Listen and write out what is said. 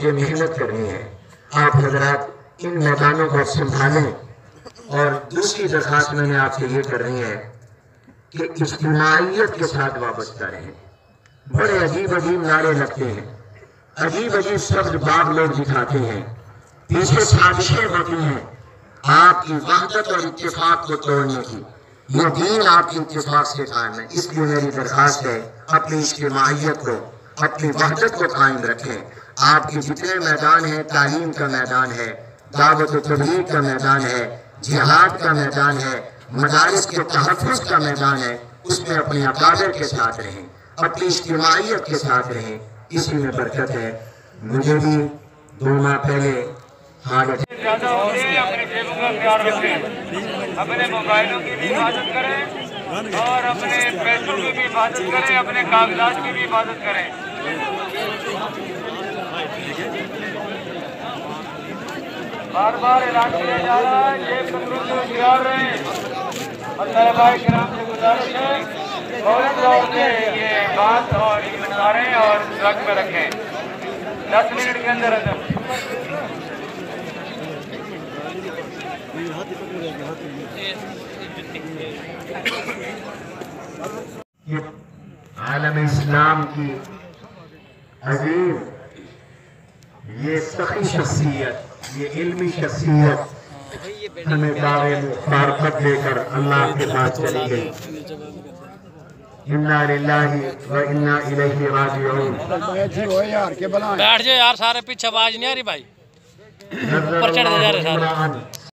مجھے محنت کرنی ہے، آپ حضرات ان میدانوں کو سنبھالیں۔ اور دوسری درخواست میں نے آپ سے یہ کرنی ہے کہ اجتماعیت کے ساتھ وابستہ رہیں۔ بڑے عجیب عجیب نعرے لگتے ہیں، عجیب عجیب سبز باب لوگ دکھاتے ہیں، پیچھے سازشیں ہوتی ہیں آپ کی وحدت اور اتفاق کو توڑنے کی۔ یہ دین آپ کی اتفاق سے قائم ہے، اس لیے میری درخواست ہے اپنی اجتماعیت کو، اپنی وحدت کو قائم رکھیں۔ آپ کے جتنے میدان ہیں، تعلیم کا میدان ہے، دعوت و تبلیغ کا میدان ہے، جہاد کا میدان ہے، مدارس کے تحفظ کا میدان ہے، اس میں اپنے اکابر کے ساتھ رہیں، اپنی اجتماعیت کے ساتھ رہیں، اسی میں برکت ہے۔ مجھے بھی 2 ماہ پہلے حالت زیادہ ہوتے ہیں، اپنے جیبوں کا خیال رکھیں، اپنے موبائلوں کی بھی حفاظت کریں اور اپنے پیسوں کی بھی حفاظت کریں، اپنے کاغذات کی بھی حفاظت کریں۔ بار بار اعلان کیا جا رہا ہے، جیب تندرست و ہوشیار رہیں۔ اور طلباء کرام سے گزارش ہے فوری طور سے یہ بات اور اتاریں اور ٹرک میں رکھیں 10 منٹ کے اندر اندر۔ یہ عالم اسلام کی عظیم، یہ سخی شخصیت، یہ علمی شخصیت ہمیں دعوے مبارکت دے کر اللہ کے پاس چلی گئی۔ انا للہ و انا الیہ راجعون۔ بیٹھ جائے یار، سارے پیچھے آواز نہیں آ رہی بھائی، اوپر چڑھ جا رہے سارے۔